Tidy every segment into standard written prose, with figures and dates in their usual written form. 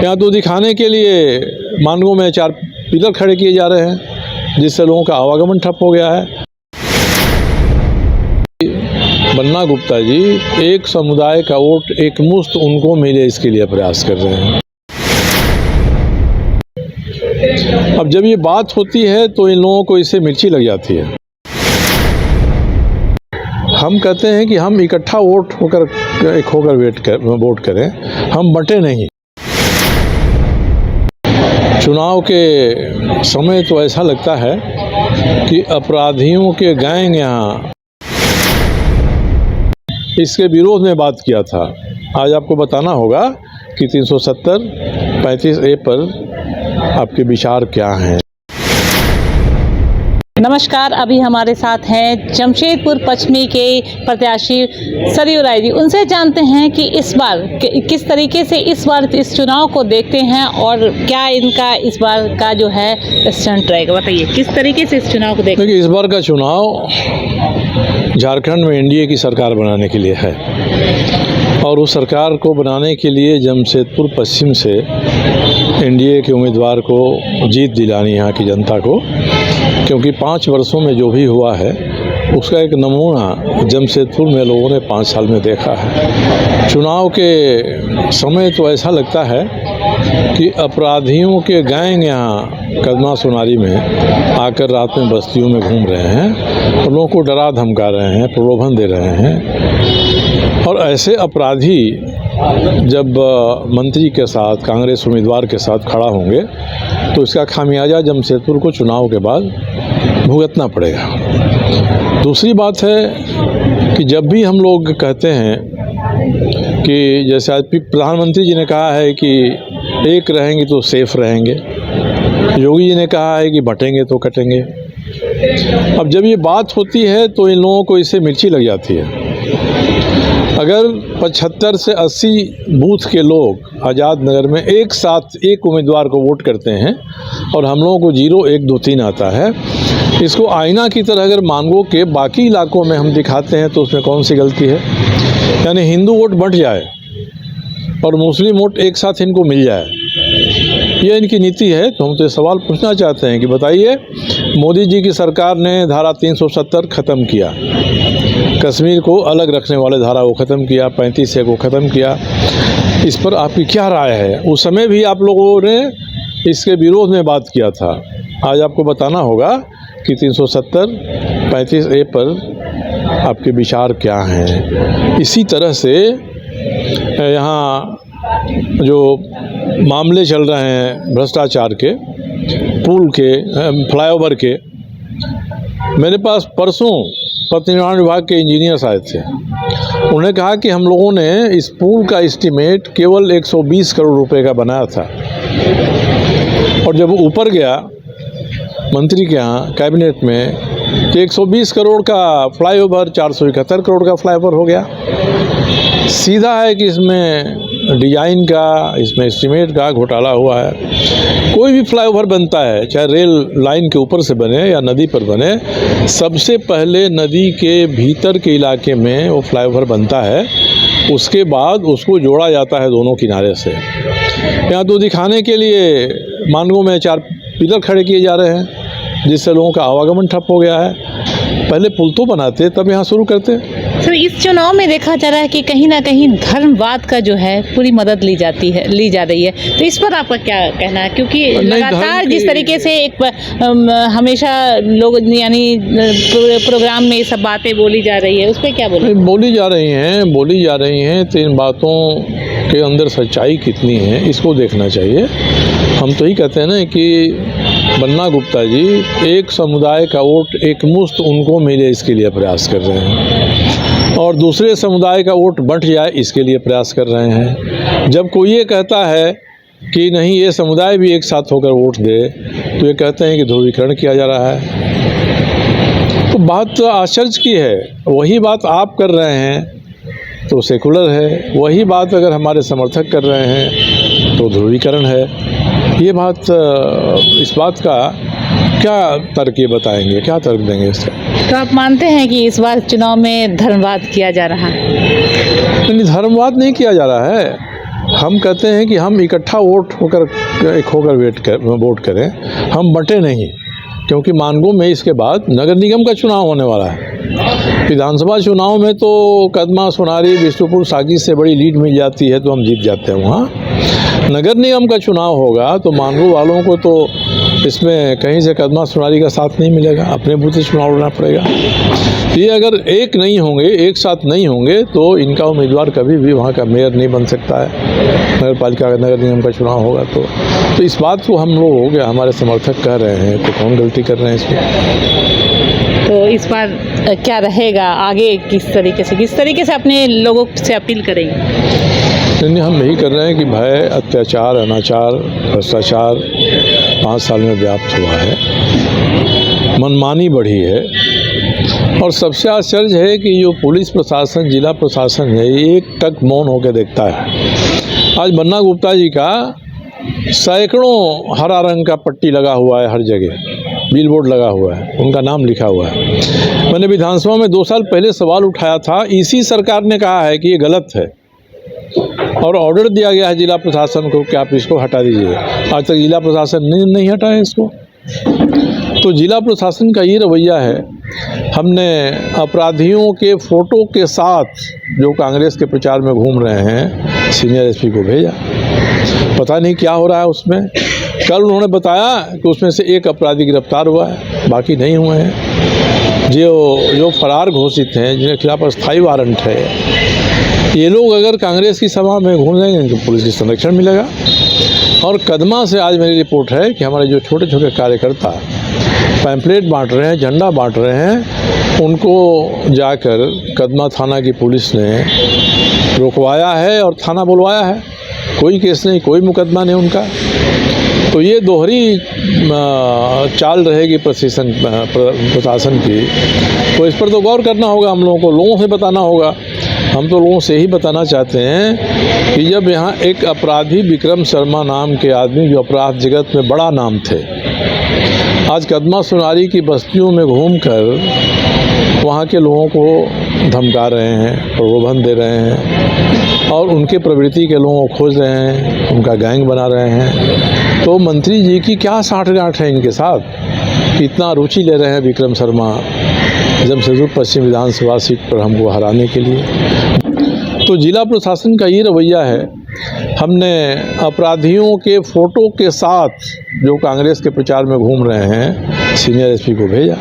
यहाँ तो दिखाने के लिए मानगो में 4 पिलर खड़े किए जा रहे हैं, जिससे लोगों का आवागमन ठप हो गया है। बन्ना गुप्ता जी एक समुदाय का वोट एक मुश्त उनको मिले, इसके लिए प्रयास कर रहे हैं। अब जब ये बात होती है तो इन लोगों को इससे मिर्ची लग जाती है। हम कहते हैं कि हम इकट्ठा वोट होकर वोट करें, हम बंटे नहीं। चुनाव के समय तो ऐसा लगता है कि अपराधियों के गैंग यहाँ इसके विरोध में बात किया था। आज आपको बताना होगा कि 370 35A पर आपके विचार क्या हैं। नमस्कार, अभी हमारे साथ हैं जमशेदपुर पश्चिमी के प्रत्याशी सरयू राय जी। उनसे जानते हैं कि इस बार किस तरीके से इस बार इस चुनाव को देखते हैं और क्या इनका इस बार का जो है स्टंट रहेगा। बताइए किस तरीके से इस चुनाव को देखते हैं। देखिए, इस बार का चुनाव झारखंड में एनडीए की सरकार बनाने के लिए है और उस सरकार को बनाने के लिए जमशेदपुर पश्चिम से एनडीए के उम्मीदवार को जीत दिलानी यहाँ की जनता को, क्योंकि 5 वर्षों में जो भी हुआ है उसका एक नमूना जमशेदपुर में लोगों ने 5 साल में देखा है। चुनाव के समय तो ऐसा लगता है कि अपराधियों के गैंग यहाँ कदमा सोनारी में आकर रात में बस्तियों में घूम रहे हैं और लोगों को डरा धमका रहे हैं, प्रलोभन दे रहे हैं। और ऐसे अपराधी जब मंत्री के साथ, कांग्रेस उम्मीदवार के साथ खड़ा होंगे तो इसका खामियाजा जमशेदपुर को चुनाव के बाद भुगतना पड़ेगा। दूसरी बात है कि जब भी हम लोग कहते हैं कि जैसे आज प्रधानमंत्री जी ने कहा है कि एक रहेंगे तो सेफ रहेंगे, योगी जी ने कहा है कि बटेंगे तो कटेंगे। अब जब ये बात होती है तो इन लोगों को इससे मिर्ची लग जाती है। अगर 75 से 80 बूथ के लोग आज़ाद नगर में एक साथ एक उम्मीदवार को वोट करते हैं और हम लोगों को 0, 1, 2, 3 आता है, इसको आईना की तरह अगर मानगो के बाकी इलाकों में हम दिखाते हैं तो उसमें कौन सी गलती है। यानी हिंदू वोट बंट जाए और मुस्लिम वोट एक साथ इनको मिल जाए, ये इनकी नीति है। तो हम तो सवाल पूछना चाहते हैं कि बताइए, मोदी जी की सरकार ने धारा 370 ख़त्म किया, कश्मीर को अलग रखने वाले धारा को ख़त्म किया, 35A को ख़त्म किया, इस पर आपकी क्या राय है। उस समय भी आप लोगों ने इसके विरोध में बात किया था। आज आपको बताना होगा कि 370 35A पर आपके विचार क्या हैं। इसी तरह से यहाँ जो मामले चल रहे हैं भ्रष्टाचार के, पुल के, फ्लाईओवर के, मेरे पास परसों पथ निर्माण विभाग के इंजीनियर्स आए थे। उन्होंने कहा कि हम लोगों ने इस पुल का एस्टीमेट केवल 120 करोड़ रुपए का बनाया था और जब ऊपर गया मंत्री के यहाँ कैबिनेट में तो 120 करोड़ का फ्लाईओवर 471 करोड़ का फ्लाईओवर हो गया। सीधा है कि इसमें डिजाइन का, इसमें एस्टीमेट का घोटाला हुआ है। कोई भी फ्लाईओवर बनता है, चाहे रेल लाइन के ऊपर से बने या नदी पर बने, सबसे पहले नदी के भीतर के इलाके में वो फ्लाईओवर बनता है, उसके बाद उसको जोड़ा जाता है दोनों किनारे से। यहाँ तो दिखाने के लिए मानगो में 4 पिलर खड़े किए जा रहे हैं, जिससे लोगों का आवागमन ठप हो गया है। पहले पुल तो बनाते तब यहाँ शुरू करते। सर, इस चुनाव में देखा जा रहा है कि कहीं ना कहीं धर्मवाद का जो है पूरी मदद ली जा रही है, तो इस पर आपका क्या कहना है। क्योंकि लगातार जिस तरीके से एक हमेशा लोग यानी प्रोग्राम में सब बातें बोली जा रही है, उस पर क्या बोली जा रही हैं तो इन बातों के अंदर सच्चाई कितनी है इसको देखना चाहिए। हम तो ही कहते हैं ना कि बन्ना गुप्ता जी एक समुदाय का वोट एक मुश्त उनको मिले, इसके लिए प्रयास कर रहे हैं और दूसरे समुदाय का वोट बंट जाए, इसके लिए प्रयास कर रहे हैं। जब कोई ये कहता है कि नहीं ये समुदाय भी एक साथ होकर वोट दे, तो ये कहते हैं कि ध्रुवीकरण किया जा रहा है। तो बात आश्चर्य की है। वही बात आप कर रहे हैं तो सेकुलर है, वही बात अगर हमारे समर्थक कर रहे हैं तो ध्रुवीकरण है। ये बात, इस बात का क्या तर्क ये बताएंगे, क्या तर्क देंगे इससे। तो आप मानते हैं कि इस बार चुनाव में धर्मवाद किया जा रहा है? नहीं, धर्मवाद नहीं किया जा रहा है। हम कहते हैं कि हम इकट्ठा वोट करें, हम बंटे नहीं, क्योंकि मानगो में इसके बाद नगर निगम का चुनाव होने वाला है। विधानसभा चुनाव में तो कदमा, सोनारी, बिष्णुपुर, साकी से बड़ी लीड मिल जाती है तो हम जीत जाते हैं वहाँ। नगर निगम का चुनाव होगा तो मानगो वालों को तो इसमें कहीं से कदमा, सोनारी का साथ नहीं मिलेगा, अपने बूथ से चुनाव लड़ना पड़ेगा। ये अगर एक नहीं होंगे, एक साथ नहीं होंगे तो इनका उम्मीदवार कभी भी वहाँ का मेयर नहीं बन सकता है। नगर पालिका का, नगर निगम का चुनाव होगा तो इस बात को हम लोग हो गया, हमारे समर्थक कह रहे हैं, तो कौन गलती कर रहे हैं इसमें। तो इस बार क्या रहेगा आगे, किस तरीके से अपने लोगों से अपील करेंगे? नहीं, हम यही कर रहे हैं कि भय, अत्याचार, अनाचार, भ्रष्टाचार 5 साल में व्याप्त हुआ है, मनमानी बढ़ी है, और सबसे आश्चर्य है कि जो पुलिस प्रशासन, जिला प्रशासन है, ये एक टक मौन होकर देखता है। आज बन्ना गुप्ता जी का सैकड़ों हरा रंग का पट्टी लगा हुआ है, हर जगह बिल बोर्ड लगा हुआ है, उनका नाम लिखा हुआ है। मैंने विधानसभा में 2 साल पहले सवाल उठाया था, इसी सरकार ने कहा है कि ये गलत है और ऑर्डर दिया गया है जिला प्रशासन को कि आप इसको हटा दीजिए। आज तक जिला प्रशासन ने नहीं हटाया इसको। तो जिला प्रशासन का ये रवैया है। हमने अपराधियों के फ़ोटो के साथ जो कांग्रेस के प्रचार में घूम रहे हैं, सीनियर एसपी को भेजा, पता नहीं क्या हो रहा है उसमें। कल उन्होंने बताया कि उसमें से एक अपराधी गिरफ्तार हुआ है, बाकी नहीं हुए हैं। जो फरार घोषित हैं, जिनके खिलाफ अस्थायी वारंट है, ये लोग अगर कांग्रेस की सभा में घूम जाएंगे तो पुलिस की संरक्षण मिलेगा। और कदमा से आज मेरी रिपोर्ट है कि हमारे जो छोटे छोटे कार्यकर्ता पैम्पलेट बांट रहे हैं, झंडा बांट रहे हैं, उनको जाकर कदमा थाना की पुलिस ने रोकवाया है और थाना बुलवाया है। कोई केस नहीं, कोई मुकदमा नहीं उनका। तो ये दोहरी चाल रहेगी प्रशासन की, तो इस पर तो गौर करना होगा हम लोगों को, लोगों से बताना होगा। हम तो लोगों से ही बताना चाहते हैं कि जब यहाँ एक अपराधी विक्रम शर्मा नाम के आदमी, जो अपराध जगत में बड़ा नाम थे, आज कदमा, सोनारी की बस्तियों में घूमकर वहाँ के लोगों को धमका रहे हैं, प्रलोभन दे रहे हैं और उनके प्रवृत्ति के लोगों को खोज रहे हैं, उनका गैंग बना रहे हैं। तो मंत्री जी की क्या साठगांठ है इनके साथ, इतना रुचि ले रहे हैं विक्रम शर्मा जमशेदपुर पश्चिम विधानसभा सीट पर हमको हराने के लिए। तो जिला प्रशासन का ये रवैया है। हमने अपराधियों के फ़ोटो के साथ जो कांग्रेस के प्रचार में घूम रहे हैं, सीनियर एसपी को भेजा,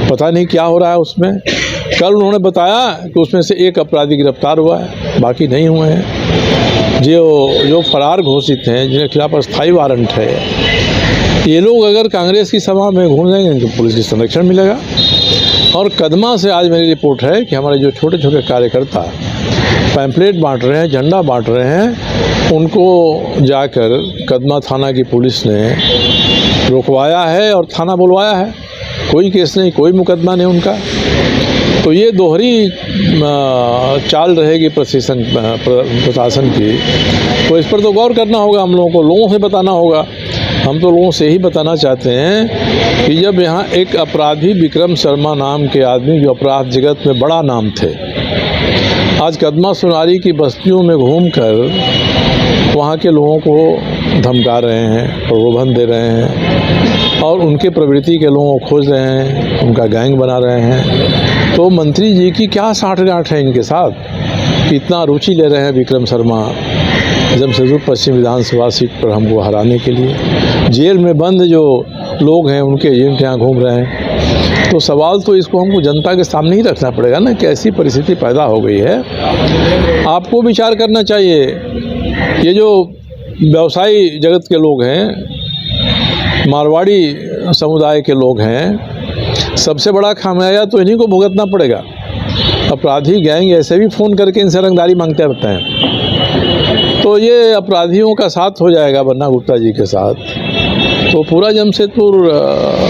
पता नहीं क्या हो रहा है उसमें। कल उन्होंने बताया कि उसमें से एक अपराधी गिरफ्तार हुआ है, बाकी नहीं हुए हैं। जो फरार घोषित हैं, जिनके खिलाफ अस्थायी वारंट है, ये लोग अगर कांग्रेस की सभा में घूम जाएंगे तो पुलिस की संरक्षण मिलेगा। और कदमा से आज मेरी रिपोर्ट है कि हमारे जो छोटे छोटे कार्यकर्ता पैम्पलेट बांट रहे हैं, झंडा बांट रहे हैं, उनको जाकर कदमा थाना की पुलिस ने रोकवाया है और थाना बुलवाया है। कोई केस नहीं, कोई मुकदमा नहीं उनका। तो ये दोहरी चाल रहेगी प्रशासन की, तो इस पर तो गौर करना होगा हम लोगों को, लोगों से बताना होगा। हम तो लोगों से ही बताना चाहते हैं कि जब यहाँ एक अपराधी विक्रम शर्मा नाम के आदमी, जो अपराध जगत में बड़ा नाम थे, आज कदमा, सोनारी की बस्तियों में घूमकर वहाँ के लोगों को धमका रहे हैं, प्रलोभन दे रहे हैं और उनके प्रवृत्ति के लोगों को खोज रहे हैं, उनका गैंग बना रहे हैं। तो मंत्री जी की क्या साठगांठ है इनके साथ, इतना रुचि ले रहे हैं विक्रम शर्मा जमशेदपुर पश्चिम विधानसभा सीट पर हमको हराने के लिए। जेल में बंद जो लोग हैं, उनके एजेंट यहाँ घूम रहे हैं। तो सवाल तो इसको हमको जनता के सामने ही रखना पड़ेगा ना कि ऐसी परिस्थिति पैदा हो गई है। आपको विचार करना चाहिए। ये जो व्यवसायी जगत के लोग हैं, मारवाड़ी समुदाय के लोग हैं, सबसे बड़ा खामियाजा तो इन्हीं को भुगतना पड़ेगा। अपराधी गैंग ऐसे भी फ़ोन करके इनसे रंगदारी मांगते रहते हैं। तो ये अपराधियों का साथ हो जाएगा बन्ना गुप्ता जी के साथ, तो पूरा जमशेदपुर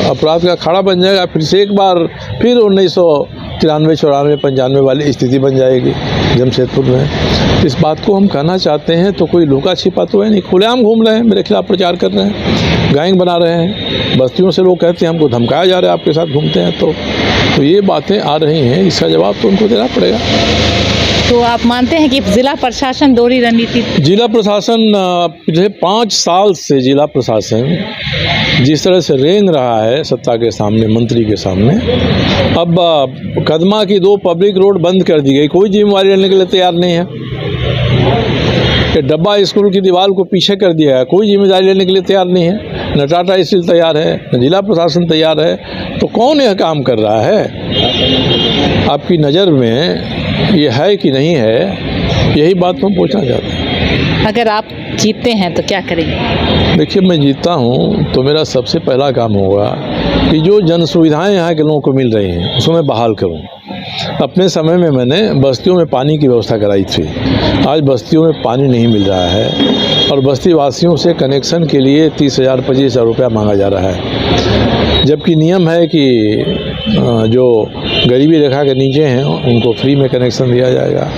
अपराध का अखाड़ा बन जाएगा। फिर से एक बार फिर 1993, 94, 95 वाली स्थिति बन जाएगी जमशेदपुर में। इस बात को हम कहना चाहते हैं। तो कोई लुका छिपा तो है नहीं, खुलेआम घूम रहे हैं, मेरे खिलाफ प्रचार कर रहे हैं, गैंग बना रहे हैं। बस्तियों से लोग कहते हैं हमको धमकाया जा रहा है, आपके साथ घूमते हैं। तो ये बातें आ रही हैं, इसका जवाब तो उनको देना पड़ेगा। तो आप मानते हैं कि जिला प्रशासन दोहरी रणनीति? जिला प्रशासन पिछले 5 साल से जिला प्रशासन जिस तरह से रेंग रहा है सत्ता के सामने, मंत्री के सामने, अब कदमा की 2 पब्लिक रोड बंद कर दी गई, कोई जिम्मेवारी लेने के लिए तैयार नहीं है। कि डब्बा स्कूल की दीवार को पीछे कर दिया है, कोई जिम्मेदारी लेने के लिए तैयार नहीं है। न टाटा स्टील तैयार है, न जिला प्रशासन तैयार है, तो कौन यह काम कर रहा है? आपकी नज़र में ये है कि नहीं है, यही बात हम पूछना चाहते हैं। अगर आप जीतते हैं तो क्या करेंगे? देखिए, मैं जीतता हूँ तो मेरा सबसे पहला काम होगा कि जो जन सुविधाएँ यहाँ के लोगों को मिल रही हैं उसको मैं बहाल करूँ। अपने समय में मैंने बस्तियों में पानी की व्यवस्था कराई थी, आज बस्तियों में पानी नहीं मिल रहा है और बस्ती वासियों से कनेक्शन के लिए 30,000 25,000 रुपया मांगा जा रहा है, जबकि नियम है कि जो गरीबी रेखा के नीचे हैं उनको फ्री में कनेक्शन दिया जाएगा।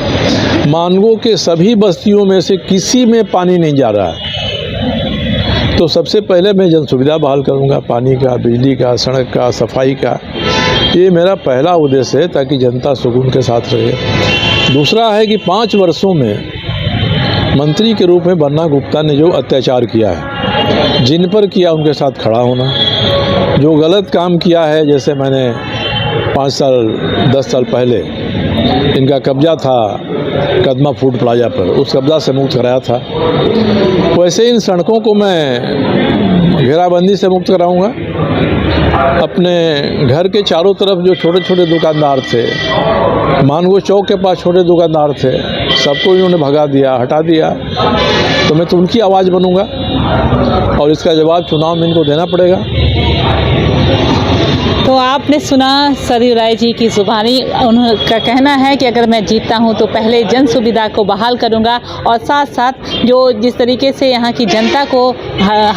मानगो के सभी बस्तियों में से किसी में पानी नहीं जा रहा है, तो सबसे पहले मैं जन सुविधा बहाल करूँगा, पानी का, बिजली का, सड़क का, सफाई का। ये मेरा पहला उद्देश्य है ताकि जनता सुकून के साथ रहे। दूसरा है कि 5 वर्षों में मंत्री के रूप में बन्ना गुप्ता ने जो अत्याचार किया है, जिन पर किया उनके साथ खड़ा होना, जो गलत काम किया है, जैसे मैंने 5 साल 10 साल पहले इनका कब्जा था कदमा फूड प्लाजा पर, उस कब्जा से मुक्त कराया था, वैसे इन सड़कों को मैं घेराबंदी से मुक्त कराऊंगा। अपने घर के चारों तरफ जो छोटे छोटे दुकानदार थे, मानगो चौक के पास छोटे दुकानदार थे, सबको इन्होंने भगा दिया, हटा दिया, तो मैं तो उनकी आवाज़ बनूंगा और इसका जवाब चुनाव में इनको देना पड़ेगा। तो आपने सुना सरयू राय जी की ज़ुबानी, उनका कहना है कि अगर मैं जीतता हूं तो पहले जन सुविधा को बहाल करूंगा और साथ साथ जो जिस तरीके से यहाँ की जनता को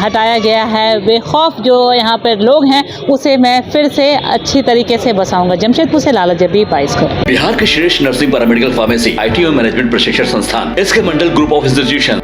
हटाया गया है, बेखौफ जो यहाँ पर लोग हैं, उसे मैं फिर से अच्छी तरीके से बसाऊंगा। जमशेदपुर से लाला जबी पाइसकर। बिहार के श्रेष्ठ nursing paramedical pharmacy, ITO management प्रशिक्षण संस्थान, इसके मंडल ग्रुप ऑफ इंस्टीट्यूशन